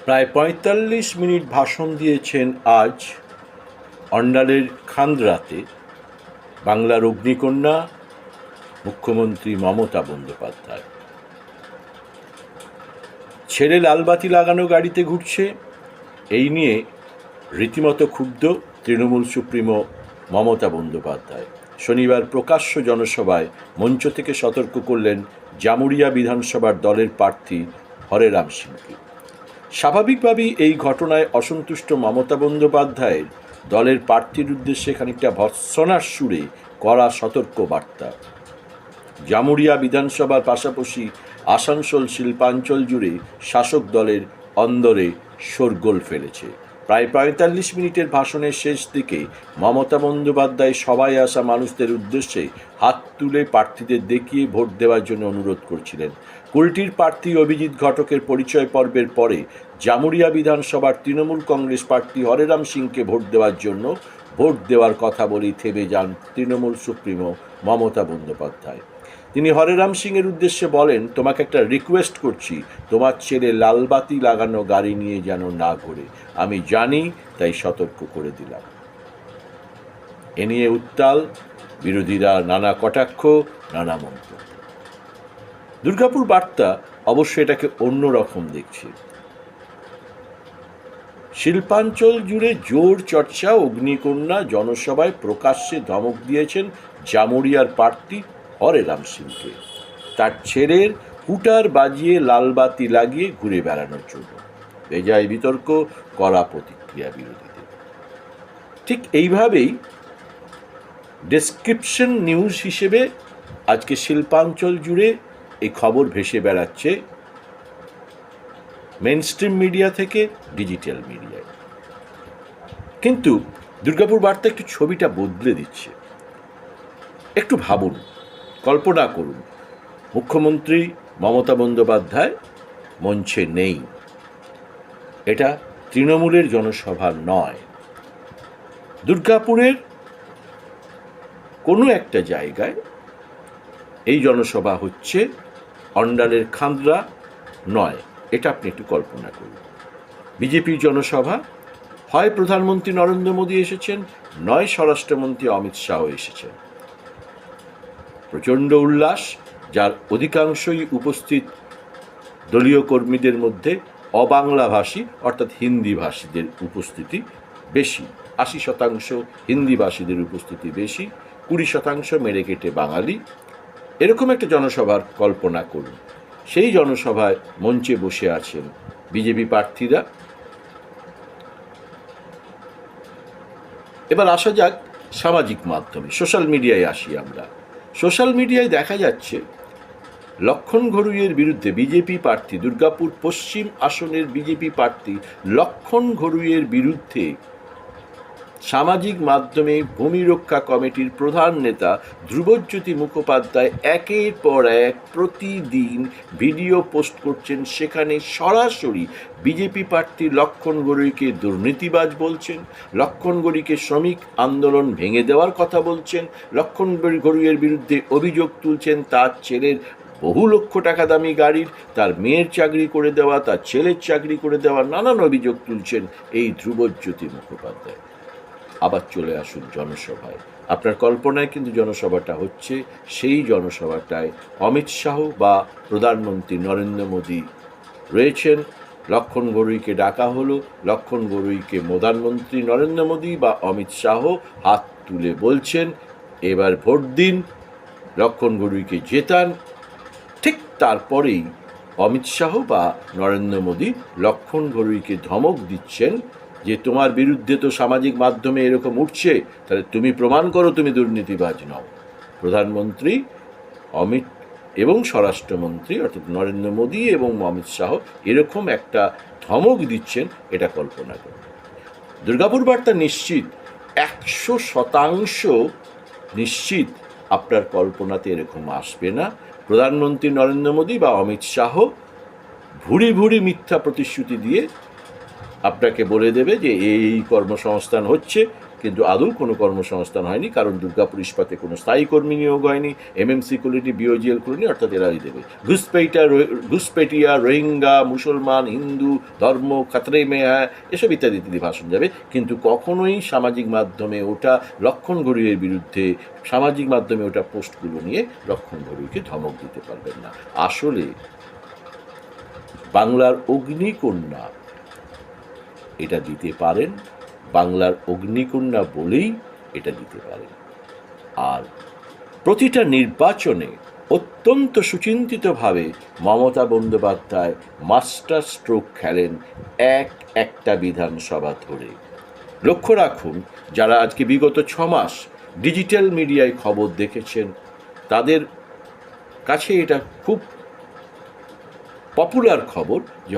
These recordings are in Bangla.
প্রায় ৪৫ মিনিট ভাষণ দিয়েছেন আজ অন্ডালের খান্দ্রাতে বাংলার অগ্নিকন্যা মুখ্যমন্ত্রী মমতা বন্দ্যোপাধ্যায়। ছেলে লালবাতি লাগানো গাড়িতে ঘুরছে, এই নিয়ে রীতিমতো ক্ষুব্ধ তৃণমূল সুপ্রিমো মমতা বন্দ্যোপাধ্যায়। শনিবার প্রকাশ্য জনসভায় মঞ্চ থেকে সতর্ক করলেন জামুরিয়া বিধানসভার দলের প্রার্থী হরেরাম সিংকে। স্বাভাবিকভাবেই এই ঘটনায় অসন্তুষ্ট মমতা বন্দ্যোপাধ্যায়ের দলের প্রার্থীর উদ্দেশ্যে খানিকটা ভর্ৎসনার সুরে কড়া সতর্ক বার্তা। জামুরিয়া বিধানসভার পাশাপাশি আসানসোল শিল্পাঞ্চল জুড়ে শাসক দলের অন্দরে শোরগোল ফেলেছে। প্রায় ৪৫ মিনিটের ভাষণের শেষ দিকে মমতা বন্দ্যোপাধ্যায় সভায় আসা মানুষদের উদ্দেশ্যে হাত তুলে প্রার্থীদের দেখিয়ে ভোট দেওয়ার জন্য অনুরোধ করছিলেন। কুলটির প্রার্থী অভিজিৎ ঘটকের পরিচয় পর্বের পরে জামুরিয়া বিধানসভার তৃণমূল কংগ্রেস প্রার্থী হরেরাম সিংকে ভোট দেওয়ার জন্য ভোট দেওয়ার কথা বলেই থেমে যান তৃণমূল সুপ্রিমো মমতা বন্দ্যোপাধ্যায়। তিনি হরেরাম সিংয়ের উদ্দেশ্যে বলেন, তোমাকে একটা রিকোয়েস্ট করছি, তোমার ছেলে লালবাতি লাগানো গাড়ি নিয়ে যেন না ঘোরে। আমি জানি, তাই সতর্ক করে দিলাম। এ নিয়ে উত্তাল বিরোধীরা, নানা কটাক্ষ, নানা মন্তব্য। দুর্গাপুর বার্তা অবশ্য এটাকে অন্যরকম দেখছে। শিল্পাঞ্চল জুড়ে জোর চর্চা অগ্নিকন্যা জনসভায় প্রকাশ্যে ধমক দিয়েছেন জামুরিয়ার প্রার্থী হরেরাম সিংকে, তার ছেলের হুটার বাজিয়ে লালবাতি লাগিয়ে ঘুরে বেড়ানোর জন্য। বেজায় বিতর্ক, কড়া প্রতিক্রিয়া বিরোধীদের। ঠিক এইভাবেই ডেসক্রিপশন নিউজ হিসেবে আজকে শিল্পাঞ্চল জুড়ে এই খবর ভেসে বেড়াচ্ছে মেনস্ট্রিম মিডিয়া থেকে ডিজিটাল মিডিয়ায়। কিন্তু দুর্গাপুর বার্তা একটু ছবিটা বদলে দিচ্ছে। একটু ভাবুন, কল্পনা করুন, মুখ্যমন্ত্রী মমতা বন্দ্যোপাধ্যায় মঞ্চে নেই। এটা তৃণমূলের জনসভা নয়। দুর্গাপুরের কোনো একটা জায়গায় এই জনসভা হচ্ছে, অন্ডালের খান্দ্রা নয়। এটা আপনি একটু কল্পনা করুন। বিজেপির জনসভা, হয় প্রধানমন্ত্রী নরেন্দ্র মোদী এসেছেন, নয় স্বরাষ্ট্রমন্ত্রী অমিত শাহ এসেছেন। প্রচণ্ড উল্লাস, যার অধিকাংশই উপস্থিত দলীয় কর্মীদের মধ্যে অবাংলাভাষী অর্থাৎ হিন্দিভাষীদের উপস্থিতি বেশি। ৮০% হিন্দিভাষীদের উপস্থিতি বেশি, ২০% মেরে কেটে বাঙালি। এরকম একটা জনসভার কল্পনা করুন। সেই জনসভায় মঞ্চে বসে আছেন বিজেপি প্রার্থীরা। এবার আসা যাক সামাজিক মাধ্যমে, সোশ্যাল মিডিয়ায় আসি আমরা। সোশ্যাল মিডিয়ায় দেখা যাচ্ছে লক্ষণ ঘড়ুইয়ের বিরুদ্ধে বিজেপি প্রার্থী, দুর্গাপুর পশ্চিম আসনের বিজেপি প্রার্থী লক্ষণ ঘড়ুইয়ের বিরুদ্ধে সামাজিক মাধ্যমে ভূমি রক্ষা কমিটির প্রধান নেতা ধ্রুবজ্যোতি মুখোপাধ্যায় একের পর এক প্রতিদিন ভিডিও পোস্ট করছেন। সেখানে সরাসরি বিজেপি প্রার্থী লক্ষণ ঘড়ুইকে দুর্নীতিবাজ বলছেন, লক্ষণ ঘড়ুইকে শ্রমিক আন্দোলন ভেঙে দেওয়ার কথা বলছেন, লক্ষণ ঘড়ুইয়ের বিরুদ্ধে অভিযোগ তুলছেন তার ছেলের বহু লক্ষ টাকা দামি গাড়ির, তার মেয়ের চাকরি করে দেওয়া, তার ছেলের চাকরি করে দেওয়া, নানান অভিযোগ তুলছেন এই ধ্রুবজ্যোতি মুখোপাধ্যায়। আবার চলে আসুন জনসভায়। আপনার কল্পনায় কিন্তু জনসভাটা হচ্ছে, সেই জনসভাটায় অমিত শাহ বা প্রধানমন্ত্রী নরেন্দ্র মোদী রয়েছেন। লক্ষণ ঘড়ুইকে ডাকা হলো, লক্ষণ ঘড়ুইকে প্রধানমন্ত্রী নরেন্দ্র মোদী বা অমিত শাহ হাত তুলে বলছেন, এবার ভোট দিন, লক্ষণ ঘড়ুইকে জেতান। ঠিক তারপরেই অমিত শাহ বা নরেন্দ্র মোদী লক্ষণ ঘড়ুইকে ধমক দিচ্ছেন যে তোমার বিরুদ্ধে তো সামাজিক মাধ্যমে এরকম উঠছে, তাহলে তুমি প্রমাণ করো তুমি দুর্নীতিবাজ নও। প্রধানমন্ত্রী অমিত এবং স্বরাষ্ট্রমন্ত্রী অর্থাৎ নরেন্দ্র মোদী এবং অমিত শাহ এরকম একটা ধমক দিচ্ছেন, এটা কল্পনা করুন। দুর্গাপুর বার্তা নিশ্চিত, ১০০% নিশ্চিত আপনার কল্পনাতে এরকম আসবে না। প্রধানমন্ত্রী নরেন্দ্র মোদী বা অমিত শাহ ভুরি ভুরি মিথ্যা প্রতিশ্রুতি দিয়ে আপনাকে বলে দেবে যে এই কর্মসংস্থান হচ্ছে, কিন্তু আদৌ কোনো কর্মসংস্থান হয়নি, কারণ দুর্গাপুর ইস্পাতে কোনো স্থায়ী কর্মী নিয়োগ হয়নি, এমএমসি খুলেনি, বিওজিএল খুলেনি, অর্থাৎ এরাই দেবে। ঘুসপেটিয়া, রোহিঙ্গা, মুসলমান, হিন্দু, ধর্ম, খাতরে মে হ্যায়, এসব ইত্যাদি ইত্যাদি ভাষণ যাবে, কিন্তু কখনোই সামাজিক মাধ্যমে ওটা লক্ষণ ঘড়ুইয়ের বিরুদ্ধে সামাজিক মাধ্যমে ওটা পোস্টগুলো নিয়ে লক্ষণ ঘড়ুইকে ধমক দিতে পারবেন না। আসলে বাংলার অগ্নিকন্যা এটা দিতে পারেন, বাংলার অগ্নিকন্যা বলেই এটা দিতে পারেন। আর প্রতিটা নির্বাচনে অত্যন্ত সুচিন্তিতভাবে মমতা বন্দ্যোপাধ্যায় মাস্টার স্ট্রোক খেলেন একটা বিধানসভা ধরে। লক্ষ্য রাখুন, যারা আজকে বিগত 6 মাস ডিজিটাল মিডিয়ায় খবর দেখেছেন, তাদের কাছে এটা খুব পপুলার খবর যে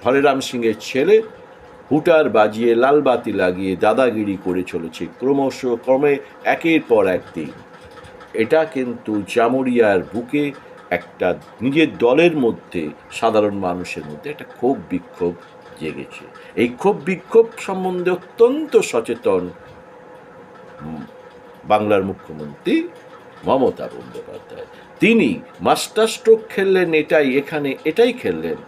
হরেরাম সিংয়ের ছেলে হুটার বাজিয়ে লালবাতি লাগিয়ে দাদাগিরি করে চলেছে ক্রমে একের পর এক দিন। এটা কিন্তু জামুরিয়ার বুকে একটা নিজের দলের মধ্যে, সাধারণ মানুষের মধ্যে একটা ক্ষোভ বিক্ষোভ জেগেছে। এই ক্ষোভ বিক্ষোভ সম্বন্ধে অত্যন্ত সচেতন বাংলার মুখ্যমন্ত্রী মমতা বন্দ্যোপাধ্যায়। তিনি মাস্টার স্ট্রোক খেললেন, এটাই খেললেন।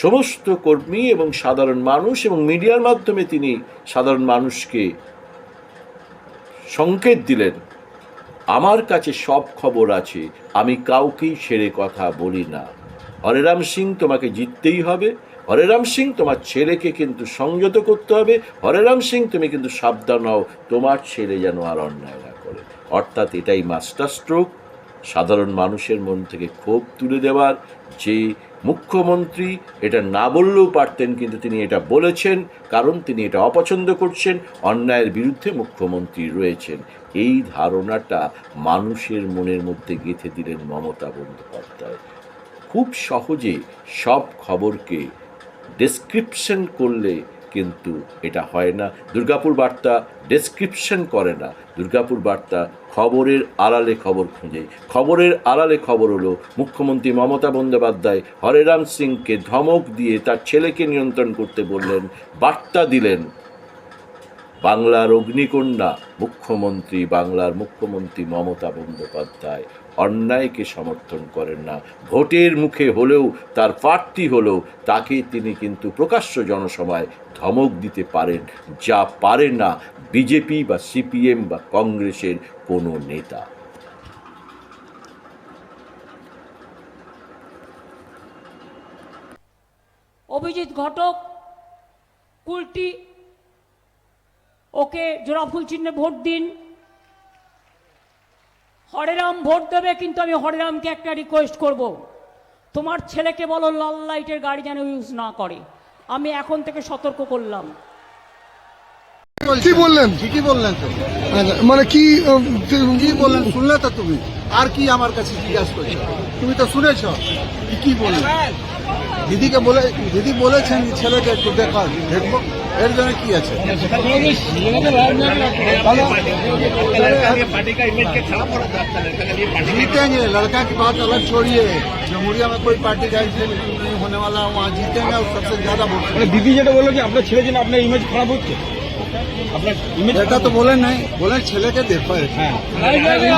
সমস্ত কর্মী এবং সাধারণ মানুষ এবং মিডিয়ার মাধ্যমে তিনি সাধারণ মানুষকে সংকেত দিলেন, আমার কাছে সব খবর আছে, আমি কাউকেই ছেড়ে কথা বলি না। হরেরাম সিং, তোমাকে জিততেই হবে। হরেরাম সিং, তোমার ছেলেকে কিন্তু সংযত করতে হবে। হরেরাম সিং, তুমি কিন্তু সাবধান হও, তোমার ছেলে যেন আর অন্যায় না করে। অর্থাৎ এটাই মাস্টার স্ট্রোক, সাধারণ মানুষের মন থেকে ক্ষোভ তুলে দেওয়ার। যে মুখ্যমন্ত্রী এটা না বললেও পারতেন, কিন্তু তিনি এটা বলেছেন, কারণ তিনি এটা অপছন্দ করছেন, অন্যায়ের বিরুদ্ধে মুখ্যমন্ত্রী রয়েছেন। এই ধারণাটা মানুষের মনের মধ্যে গেঁথে দিলেন মমতা বন্দ্যোপাধ্যায়। খুব সহজে সব খবরকে ডেসক্রিপশন করলে কিন্তু এটা হয় না। দুর্গাপুর বার্তা ডেসক্রিপশন করে না, দুর্গাপুর বার্তা খবরের আড়ালে খবর খুঁজে। খবরের আড়ালে খবর হলো মুখ্যমন্ত্রী মমতা বন্দ্যোপাধ্যায় হরেরাম সিংকে ধমক দিয়ে তার ছেলেকে নিয়ন্ত্রণ করতে বললেন, বার্তা দিলেন। বাংলার অগ্নিকন্যা বাংলার মুখ্যমন্ত্রী মমতা বন্দ্যোপাধ্যায় অন্যায়কে সমর্থন করেন না। ভোটের মুখে হলেও, তার প্রার্থী হলেও, তাকে তিনি কিন্তু প্রকাশ্য জনসভায় ধমক দিতে পারেন, যা পারে না বিজেপি বা সিপিএম বা কংগ্রেসের কোনো নেতা। অভিজিৎ ঘটক কুলটি, ওকে জোড়াফুল চিহ্নে ভোট দিন। হরেরাম ভোট দেবে, কিন্তু আমি হরেরামকে একটা রিকোয়েস্ট করব, তোমার ছেলেকে বলো লাল লাইটের গাড়ি যেন ইউজ না করে। আমি এখন থেকে সতর্ক করলাম। কি বললেন? ঠিকই বললেন তো। মানে কি কি বললেন শুনলে তো তুমি? আর কি আমার কাছে জিজ্ঞাসা করছো? তুমি তো শুনেছ কি বললেন। দিদি বলেছেন ছেলেকে একটু দেখবো, এর জন্য কি আছে? जीतेंगे, लड़का की बात अलग छोड़िए। जमुरिया में कोई पार्टी का नहीं होने वाला, वहाँ जीतेंगे और सबसे ज्यादा वोट। দিদি যেটা বললো যে আপনার ছেলে যেন আপনার ইমেজ খারাপ হচ্ছে, আপনার ইমেজ এটা তো বলেন নাই, বলেন ছেলেকে দেখো। হ্যাঁ ড্রাইভিং